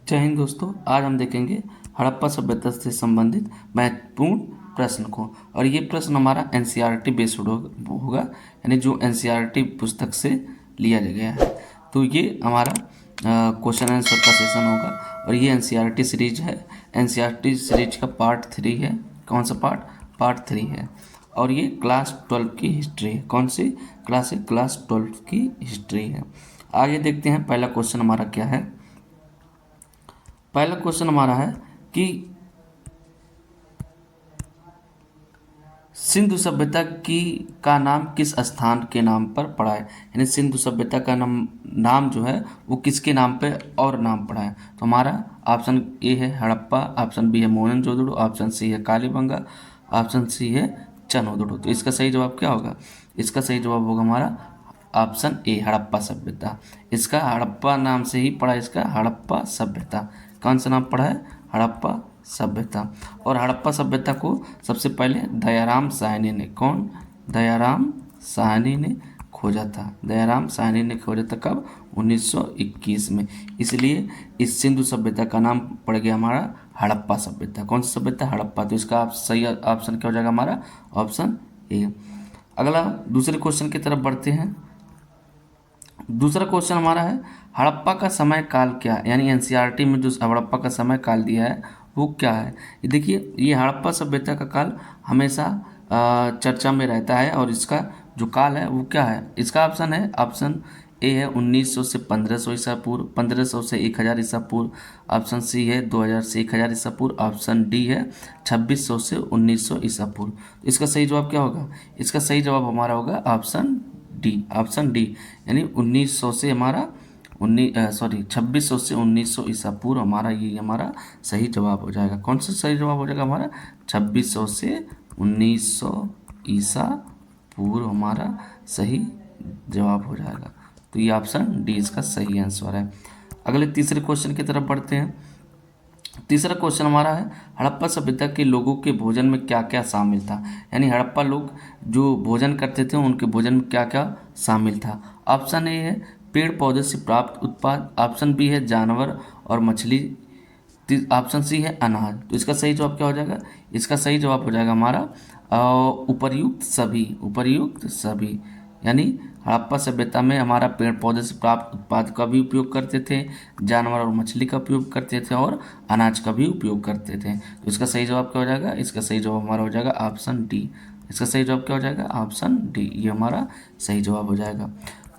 जय हिंद दोस्तों। आज हम देखेंगे हड़प्पा सभ्यता से संबंधित महत्वपूर्ण प्रश्न को। और ये प्रश्न हमारा एनसीईआरटी बेस्ड होगा, यानी जो एनसीईआरटी पुस्तक से लिया गया है। तो ये हमारा क्वेश्चन आंसर का सेशन होगा और ये एनसीईआरटी सीरीज है। एनसीईआरटी सीरीज का पार्ट 3 है। कौन सा पार्ट? पार्ट 3 है। और ये क्लास 12 की हिस्ट्री है। कौन सी क्लास है? क्लास 12 की हिस्ट्री है। आगे देखते हैं पहला क्वेश्चन हमारा क्या है। पहला क्वेश्चन हमारा है कि सिंधु सभ्यता का नाम किस स्थान के नाम पर पड़ा है। यानी सिंधु सभ्यता का नाम जो है वो किसके नाम पे और नाम पड़ा है। तो हमारा ऑप्शन ए है हड़प्पा, ऑप्शन बी है मोहनजोदड़ो, ऑप्शन सी है कालीबंगा, ऑप्शन सी है चनोदड़ो। तो इसका सही जवाब क्या होगा? इसका सही जवाब होगा हमारा ऑप्शन ए हड़प्पा सभ्यता। इसका हड़प्पा नाम से ही पड़ा, इसका हड़प्पा सभ्यता। कौन सा नाम पड़ा है? हड़प्पा सभ्यता। और हड़प्पा सभ्यता को सबसे पहले दयाराम साहनी ने, कौन? दयाराम साहनी ने खोजा था। दयाराम साहनी ने खोजा था कब? 1921 में। इसलिए इस सिंधु सभ्यता का नाम पड़ गया हमारा हड़प्पा सभ्यता। कौन सी सभ्यता? हड़प्पा। तो इसका सही ऑप्शन क्या हो जाएगा हमारा? ऑप्शन ए। अगला दूसरे क्वेश्चन की तरफ बढ़ते हैं। दूसरा क्वेश्चन हमारा है हड़प्पा का समय काल क्या? यानी एनसीईआरटी में जो हड़प्पा का समय काल दिया है वो क्या है? ये देखिए, ये हड़प्पा सभ्यता का काल हमेशा चर्चा में रहता है और इसका जो काल है वो क्या है? इसका ऑप्शन है, ऑप्शन ए है 1900 से 1500 ईसा पूर्व, 1500 से 1000 ईसा पूर्व, ऑप्शन सी है 2000 से 1000 ईसा पूर्व, ऑप्शन डी है 2600 से 1900 ईसा पूर्व। तो इसका सही जवाब क्या होगा? इसका सही जवाब हमारा होगा ऑप्शन डी। ऑप्शन डी यानी 1900 से हमारा 2600 से 1900 ईसा पूर्व हमारा ये हमारा सही जवाब हो जाएगा। कौन सा सही जवाब हो जाएगा हमारा? 2600 से 1900 ईसा पूर्व हमारा सही जवाब हो जाएगा। तो ये ऑप्शन डी इसका सही आंसर है। अगले तीसरे क्वेश्चन की तरफ बढ़ते हैं। तीसरा क्वेश्चन हमारा है हड़प्पा सभ्यता के लोगों के भोजन में क्या क्या शामिल था। यानी हड़प्पा लोग जो भोजन करते थे उनके भोजन में क्या क्या शामिल था। ऑप्शन ए है पेड़ पौधे से प्राप्त उत्पाद, ऑप्शन बी है जानवर और मछली, ऑप्शन सी है अनाज। तो इसका सही जवाब क्या हो जाएगा? इसका सही जवाब हो जाएगा हमारा उपर्युक्त सभी। उपर्युक्त सभी यानी हड़प्पा सभ्यता में हमारा पेड़ पौधे से प्राप्त उत्पाद का भी उपयोग करते थे, जानवर और मछली का उपयोग करते थे और अनाज का भी उपयोग करते थे। तो इसका सही जवाब क्या हो जाएगा? इसका सही जवाब हमारा हो जाएगा ऑप्शन डी। इसका सही जवाब क्या हो जाएगा? ऑप्शन डी, ये हमारा सही जवाब हो जाएगा।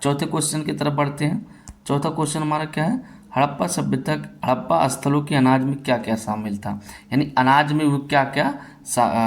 चौथे क्वेश्चन की तरफ बढ़ते हैं। चौथा क्वेश्चन हमारा क्या है? हड़प्पा सभ्यता, हड़प्पा स्थलों के अनाज में क्या क्या शामिल था। यानी अनाज में वो क्या क्या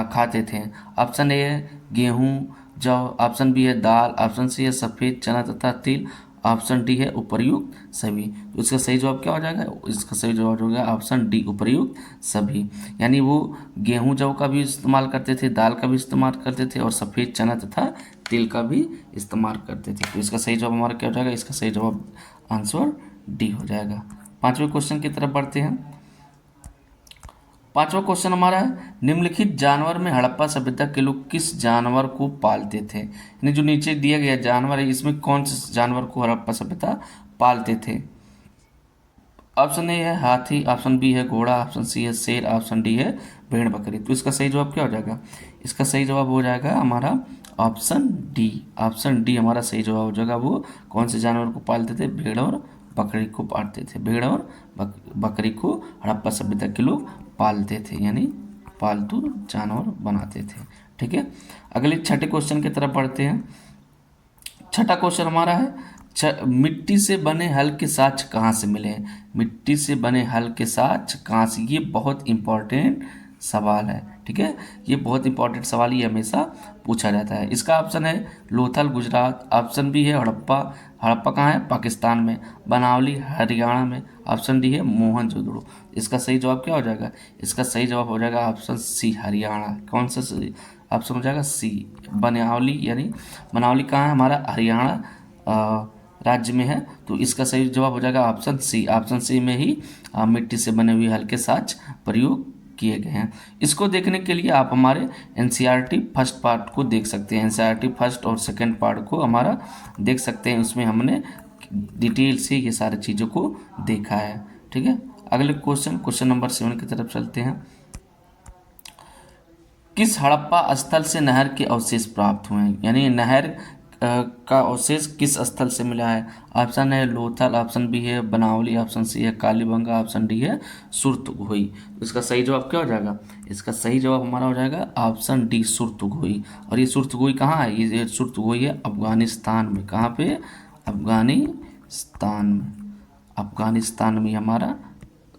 खाते थे। ऑप्शन ए है गेहूँ जौ, ऑप्शन बी है दाल, ऑप्शन सी है सफ़ेद चना तथा तिल, ऑप्शन डी है उपर्युक्त सभी। तो इसका सही जवाब क्या हो जाएगा? इसका सही जवाब हो गया ऑप्शन डी उपर्युक्त सभी। यानी वो गेहूं जौ का भी इस्तेमाल करते थे, दाल का भी इस्तेमाल करते थे और सफ़ेद चना तथा तिल का भी इस्तेमाल करते थे। तो इसका सही जवाब हमारा क्या हो जाएगा? इसका सही जवाब आंसर डी हो जाएगा। पांचवें क्वेश्चन की तरफ बढ़ते हैं। पांचवा क्वेश्चन हमारा है निम्नलिखित जानवर में हड़प्पा सभ्यता के लोग किस जानवर को पालते थे। यानी जो नीचे दिया गया जानवर है इसमें कौन से जानवर को हड़प्पा सभ्यता पालते थे। ऑप्शन ए है हाथी, ऑप्शन बी है घोड़ा, ऑप्शन सी है शेर, ऑप्शन डी है भेड़ बकरी। तो इसका सही जवाब क्या हो जाएगा? इसका सही जवाब हो जाएगा हमारा ऑप्शन डी। ऑप्शन डी हमारा सही जवाब हो जाएगा। वो कौन से जानवर को पालते थे? भेड़ और बकरी को पालते थे। भेड़ और बकरी को हड़प्पा सभ्यता के लोग पालते थे, यानी पालतू जानवर बनाते थे। ठीक है, अगले छठे क्वेश्चन की तरफ बढ़ते हैं। छठा क्वेश्चन हमारा है मिट्टी से बने हल के साक्ष्य कहाँ से मिले हैं। मिट्टी से बने हल के साक्ष्य कहाँ से? ये बहुत इंपॉर्टेंट सवाल है। ठीक है, ये बहुत इंपॉर्टेंट सवाल, ये हमेशा पूछा जाता है। इसका ऑप्शन है लोथल गुजरात, ऑप्शन बी है हड़प्पा। हड़प्पा कहाँ है? पाकिस्तान में। बनावली हरियाणा में, ऑप्शन डी है मोहनजोदड़ो। इसका सही जवाब क्या हो जाएगा? इसका सही जवाब हो जाएगा ऑप्शन सी हरियाणा। कौन सा ऑप्शन हो जाएगा? सी बनावली। यानी बनावली कहाँ है? हमारा हरियाणा राज्य में है। तो इसका सही जवाब हो जाएगा ऑप्शन सी। ऑप्शन सी में ही मिट्टी से बने हुए हल्के साक्ष्य प्रयोग किए गए हैं। इसको देखने के लिए आप हमारे एनसीईआरटी फर्स्ट पार्ट को देख सकते हैं। एनसीईआरटी फर्स्ट और सेकंड पार्ट को हमारा देख सकते हैं। उसमें हमने डिटेल से ये सारी चीज़ों को देखा है। ठीक है, अगले क्वेश्चन नंबर 7 की तरफ चलते हैं। किस हड़प्पा स्थल से नहर के अवशेष प्राप्त हुए हैं, यानी नहर का अवशेष किस स्थल से मिला है? ऑप्शन है लोथल, ऑप्शन बी है बनावली, ऑप्शन सी है कालीबंगा, ऑप्शन डी है सुरतगोई। तो इसका सही जवाब क्या हो जाएगा? इसका सही जवाब हमारा हो जाएगा ऑप्शन डी सुरतगोई। और ये सुरतगोई कहाँ है? ये सुरतगोई है अफगानिस्तान में। कहाँ पे? अफगानिस्तान में। अफगानिस्तान में हमारा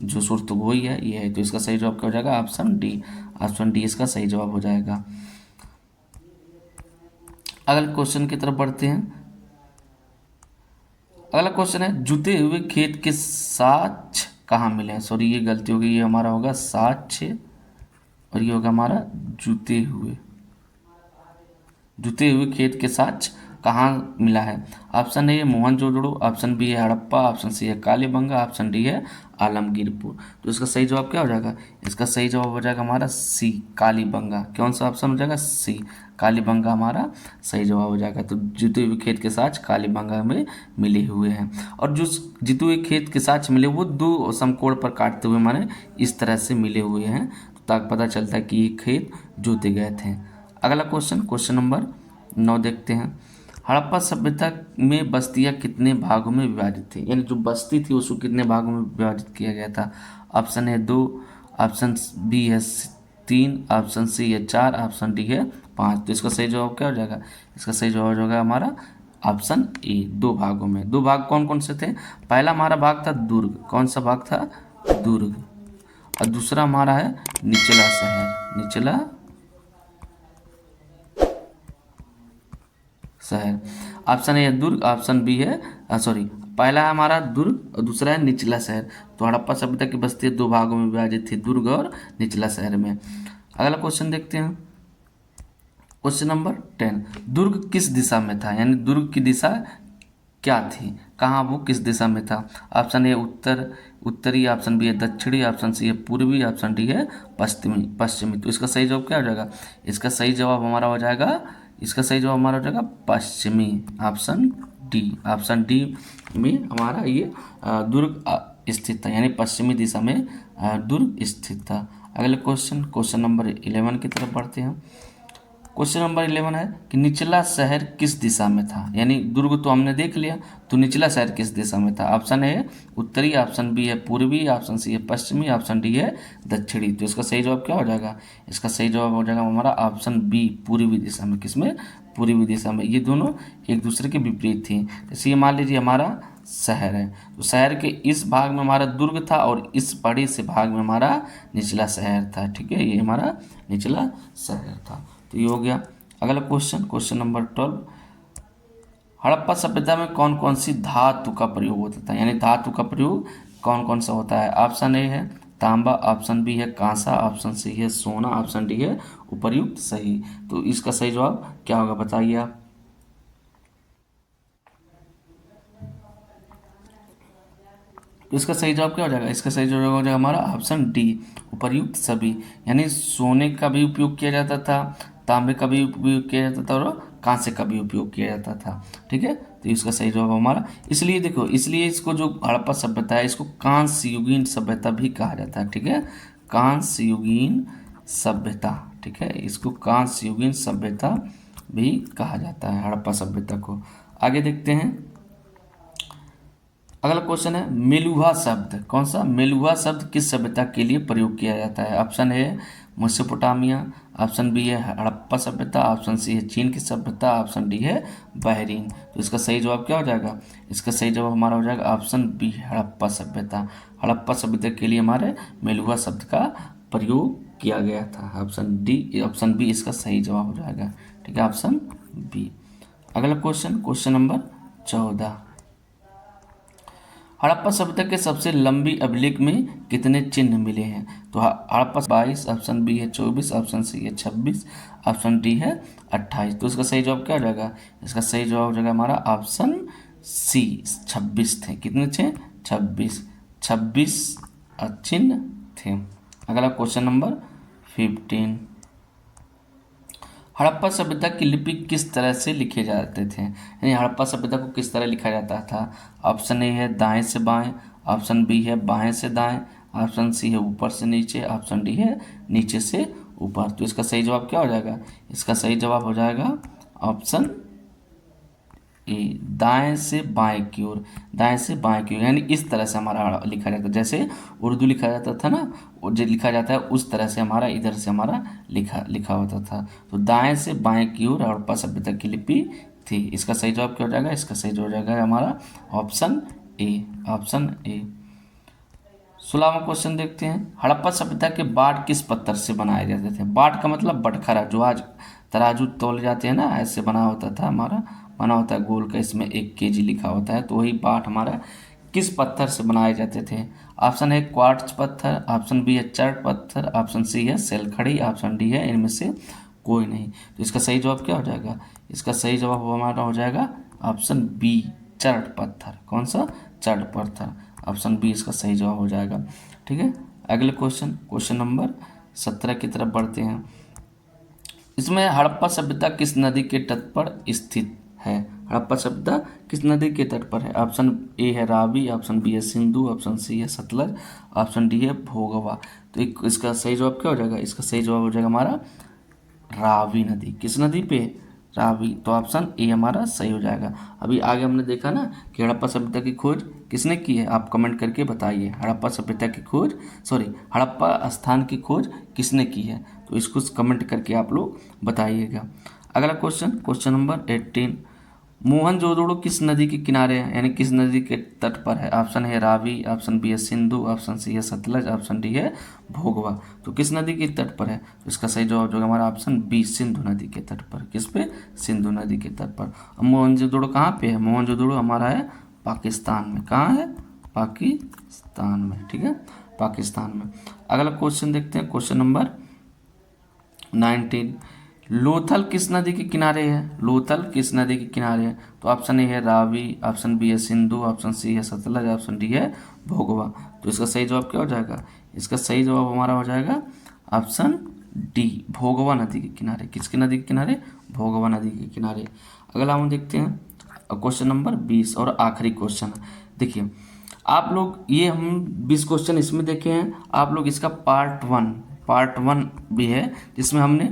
जो सुरतगोई है ये है। तो इसका सही जवाब क्या हो जाएगा? Option D. ऑप्शन डी इसका सही जवाब हो जाएगा। अगले क्वेश्चन की तरफ बढ़ते हैं। अगला क्वेश्चन है जुते हुए खेत के साक्ष्य कहाँ मिले हैं? सॉरी ये गलती होगी, ये हमारा होगा साक्ष्य और ये होगा हमारा जुते हुए। जुते हुए खेत के साक्ष्य कहाँ मिला है? ऑप्शन ए है मोहनजोदड़ो, ऑप्शन बी है हड़प्पा, ऑप्शन सी है कालीबंगा, ऑप्शन डी है आलमगीरपुर। तो इसका सही जवाब क्या हो जाएगा? इसका सही जवाब हो जाएगा हमारा सी कालीबंगा। कौन सा ऑप्शन हो जाएगा? सी कालीबंगा हमारा सही जवाब हो जाएगा। तो जुते हुए खेत के साक्ष्य कालीबंगा में मिले हुए हैं। और जो जुते हुए खेत के साक्ष्य मिले वो दो समकोण पर काटते हुए माने इस तरह से मिले हुए हैं, ताकि पता चलता है कि ये खेत जोते गए थे। अगला क्वेश्चन नंबर 9 देखते हैं। हड़प्पा सभ्यता में बस्तियां कितने भागों में विभाजित थी, यानी जो बस्ती थी उसको कितने भागों में विभाजित किया गया था? ऑप्शन है 2, ऑप्शन बी है 3, ऑप्शन सी है 4, ऑप्शन डी है 5। तो इसका सही जवाब क्या हो जाएगा? इसका सही जवाब हो जाएगा हमारा ऑप्शन ए 2 भागों में। 2 भाग कौन कौन से थे? पहला हमारा भाग था दुर्ग। कौन सा भाग था? दुर्ग। और दूसरा हमारा है निचला शहर। निचला शहर। ऑप्शन ए है दुर्ग, ऑप्शन बी है सॉरी पहला है हमारा दुर्ग और दूसरा है निचला शहर। तो हड़प्पा सभ्यता की बस्ती 2 भागों में विभाजित थी, दुर्ग और निचला शहर में। अगला क्वेश्चन देखते हैं। Question number 10। दुर्ग किस दिशा में था, यानी दुर्ग की दिशा क्या थी, कहाँ वो किस दिशा में था? ऑप्शन ए उत्तरी, ऑप्शन बी है दक्षिणी, ऑप्शन सी है पूर्वी, ऑप्शन डी है पश्चिमी। तो इसका सही जवाब क्या हो जाएगा? इसका सही जवाब हमारा हो जाएगा पश्चिमी। Option D. ऑप्शन डी में हमारा ये दुर्ग स्थित था, यानी पश्चिमी दिशा में दुर्ग स्थित था। अगले क्वेश्चन नंबर 11 की तरफ बढ़ते हैं। क्वेश्चन नंबर 11 है कि निचला शहर किस दिशा में था, यानी दुर्ग तो हमने देख लिया, तो निचला शहर किस दिशा में था? ऑप्शन ए है उत्तरी, ऑप्शन बी है पूर्वी, ऑप्शन सी है पश्चिमी, ऑप्शन डी है दक्षिणी। तो इसका सही जवाब क्या हो जाएगा? इसका सही जवाब हो जाएगा हमारा ऑप्शन बी पूर्वी दिशा में। किसमें? पूर्वी दिशा में। ये दोनों एक दूसरे के विपरीत थी। जैसे ये मान लीजिए हमारा शहर है, तो शहर के इस भाग में हमारा दुर्ग था और इस बड़े से भाग में हमारा निचला शहर था। ठीक है, ये हमारा निचला शहर था। तो ये हो गया। अगला क्वेश्चन नंबर 12। हड़प्पा सभ्यता में कौन कौन सी धातु का प्रयोग होता था, यानी धातु का प्रयोग कौन कौन सा होता है? ऑप्शन ए है तांबा, ऑप्शन बी है कांसा, ऑप्शन सी है सोना, ऑप्शन डी है उपर्युक्त सही। तो इसका सही जवाब क्या होगा बताइए आप? तो इसका सही जवाब क्या हो जाएगा? इसका सही जवाब हो जाएगा हमारा ऑप्शन डी उपर्युक्त सभी। यानी सोने का भी उपयोग किया जाता था, तांबे का भी उपयोग किया जाता था और कांसे का भी उपयोग किया जाता था। ठीक है, तो इसका सही जवाब हमारा, इसलिए देखो, इसलिए इसको जो हड़प्पा सभ्यता है इसको कांस्य युगीन सभ्यता भी कहा जाता है। ठीक है, कांस्य युगीन सभ्यता। ठीक है, इसको कांस्य युगीन सभ्यता भी कहा जाता है हड़प्पा सभ्यता को। आगे देखते हैं। अगला क्वेश्चन है मेलुहा शब्द। कौन सा? मेलुहा शब्द किस सभ्यता के लिए प्रयोग किया जाता है? ऑप्शन है मेसोपोटामिया, ऑप्शन बी है हड़प्पा सभ्यता, ऑप्शन सी है चीन की सभ्यता, ऑप्शन डी है बहरीन। तो इसका सही जवाब क्या हो जाएगा? इसका सही जवाब हमारा हो जाएगा ऑप्शन बी हड़प्पा सभ्यता। हड़प्पा सभ्यता के लिए हमारे मेलुहा शब्द का प्रयोग किया गया था। ऑप्शन बी इसका सही जवाब हो जाएगा। ठीक है, ऑप्शन बी। अगला क्वेश्चन नंबर 14। हड़प्पा सभ्यता के सबसे लंबी अभिलेख में कितने चिन्ह मिले हैं? तो हड़प्पा 22, ऑप्शन बी है 24, ऑप्शन सी है 26, ऑप्शन डी है 28। तो इसका सही जवाब क्या हो जाएगा? इसका सही जवाब हो जाएगा हमारा ऑप्शन सी 26 थे। कितने थे? 26 चिन्ह थे। अगला क्वेश्चन नंबर 15। हड़प्पा सभ्यता की लिपि किस तरह से लिखे जाते थे, यानी हड़प्पा सभ्यता को किस तरह लिखा जाता था? ऑप्शन ए है दाएं से बाएं, ऑप्शन बी है बाएं से दाएं, ऑप्शन सी है ऊपर से नीचे, ऑप्शन डी है नीचे से ऊपर। तो इसका सही जवाब क्या हो जाएगा? इसका सही जवाब हो जाएगा ऑप्शन ए, दाएं से बाएं की ओर। दाएं से बाएं की ओर यानी इस तरह से हमारा लिखा जाता है, जैसे उर्दू लिखा जाता था ना, वो जो लिखा जाता है उस तरह से हमारा इधर से हमारा लिखा होता था। तो दाएं से बाएं की ओर हड़प्पा सभ्यता की लिपि थी। इसका सही जवाब क्या हो जाएगा? इसका सही जवाब हो जाएगा हमारा ऑप्शन ए, ऑप्शन ए। 16वां क्वेश्चन देखते हैं। हड़प्पा सभ्यता के बाट किस पत्थर से बनाए जाते थे? बाट का मतलब बटखरा, जो आज तराजू तोले जाते हैं ना, ऐसे बना होता था हमारा, बना होता है गोल का, इसमें 1 kg लिखा होता है। तो वही बाट हमारा किस पत्थर से बनाए जाते थे? ऑप्शन है क्वार्ट्ज पत्थर, ऑप्शन बी है चर्ट पत्थर, ऑप्शन सी है सेलखड़ी, ऑप्शन डी है इनमें से कोई नहीं। तो इसका सही जवाब क्या हो जाएगा? इसका सही जवाब हमारा हो जाएगा ऑप्शन बी, चर्ट पत्थर। कौन सा? चर्ट पत्थर। ऑप्शन बी इसका सही जवाब हो जाएगा। ठीक है, अगले क्वेश्चन नंबर 17 की तरफ बढ़ते हैं। इसमें हड़प्पा सभ्यता किस नदी के तट पर स्थित है? हड़प्पा सभ्यता किस नदी के तट पर है? ऑप्शन ए है रावी, ऑप्शन बी है सिंधु, ऑप्शन सी है सतलज, ऑप्शन डी है भोगवा। तो इसका सही जवाब क्या हो जाएगा? इसका सही जवाब हो जाएगा हमारा रावी नदी। किस नदी पे? रावी। तो ऑप्शन ए हमारा सही हो जाएगा। अभी आगे हमने देखा ना कि हड़प्पा सभ्यता की खोज किसने की है? आप कमेंट करके बताइए। हड़प्पा सभ्यता की खोज, हड़प्पा स्थान की खोज किसने की है? तो इसको कमेंट करके आप लोग बताइएगा। अगला क्वेश्चन नंबर 18। मोहनजोदड़ो किस नदी के किनारे है, यानी किस नदी के तट पर है? ऑप्शन है रावी, ऑप्शन बी है सिंधु, ऑप्शन सी है सतलज, ऑप्शन डी है भोगवा। तो किस नदी के तट पर है? तो इसका सही जवाब जो है हमारा ऑप्शन बी, सिंधु नदी के तट पर। किस पे? सिंधु नदी के तट पर। अब मोहनजोदड़ो कहाँ पे है? मोहनजोदड़ो हमारा है पाकिस्तान में। कहाँ है? पाकिस्तान में। ठीक है, पाकिस्तान में। अगला क्वेश्चन देखते हैं, क्वेश्चन नंबर 19। लोथल किस नदी के किनारे है? लोथल किस नदी के किनारे है? तो ऑप्शन ए है रावी, ऑप्शन बी है सिंधु, ऑप्शन सी है सतलज, ऑप्शन डी है भोगवा। तो इसका सही जवाब क्या हो जाएगा? इसका सही जवाब हमारा हो जाएगा ऑप्शन डी, भोगवा नदी के किनारे। किसकी नदी के किनारे? भोगवा नदी के किनारे। अगला हम देखते हैं क्वेश्चन नंबर 20 और आखिरी क्वेश्चन। देखिए आप लोग, ये हम 20 क्वेश्चन इसमें देखे हैं, आप लोग इसका पार्ट वन भी है जिसमें हमने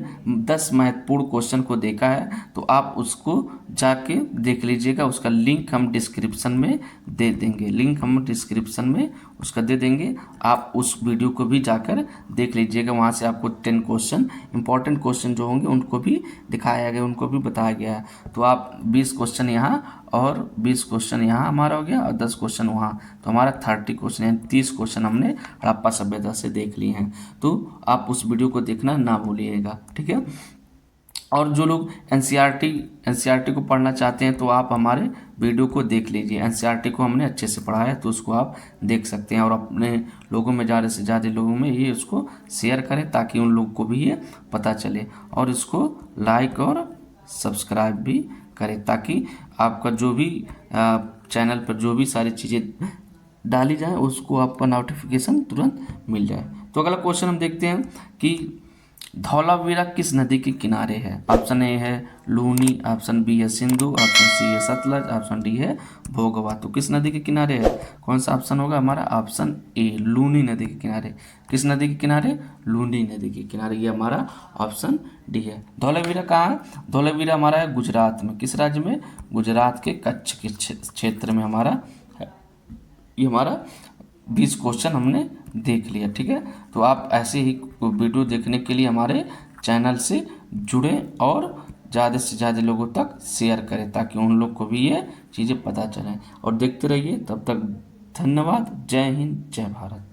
10 महत्वपूर्ण क्वेश्चन को देखा है। तो आप उसको जाके देख लीजिएगा, उसका लिंक हम डिस्क्रिप्शन में दे देंगे। आप उस वीडियो को भी जाकर देख लीजिएगा, वहाँ से आपको 10 क्वेश्चन, इंपॉर्टेंट क्वेश्चन जो होंगे उनको भी दिखाया गया, उनको भी बताया गया है। तो आप 20 क्वेश्चन यहाँ और 20 क्वेश्चन यहाँ हमारा हो गया और 10 क्वेश्चन वहाँ, तो हमारा 30 क्वेश्चन यानी 30 क्वेश्चन हमने हड़प्पा सभ्यता से देख लिए हैं। तो आप उस वीडियो को देखना ना भूलिएगा। ठीक है, और जो लोग एनसीईआरटी को पढ़ना चाहते हैं तो आप हमारे वीडियो को देख लीजिए। एनसीईआरटी को हमने अच्छे से पढ़ा है, तो उसको आप देख सकते हैं और अपने लोगों में, ज़्यादा से ज़्यादा लोगों में ये उसको शेयर करें ताकि उन लोगों को भी ये पता चले, और इसको लाइक और सब्सक्राइब भी करें ताकि आपका जो भी चैनल पर जो भी सारी चीज़ें डाली जाए उसको आपका नोटिफिकेशन तुरंत मिल जाए। तो अगला क्वेश्चन हम देखते हैं कि धौलावीरा किस नदी के किनारे है? ऑप्शन ए है लूनी, ऑप्शन बी है सिंधु, ऑप्शन सी है सतलज, ऑप्शन डी है भोगवा। तो किस नदी के किनारे है? कौन सा ऑप्शन होगा हमारा? ऑप्शन ए, लूनी नदी के किनारे। किस नदी के किनारे? लूनी नदी के किनारे। ये हमारा ऑप्शन डी है। धौलावीरा कहाँ है? धौलावीरा हमारा है गुजरात में। किस राज्य में? गुजरात के कच्छ के क्षेत्र में हमारा है। ये हमारा 20 क्वेश्चन हमने देख लिया। ठीक है, तो आप ऐसे ही वीडियो देखने के लिए हमारे चैनल से जुड़ें और ज़्यादा से ज़्यादा लोगों तक शेयर करें ताकि उन लोग को भी ये चीज़ें पता चलें, और देखते रहिए। तब तक धन्यवाद। जय हिंद, जय भारत।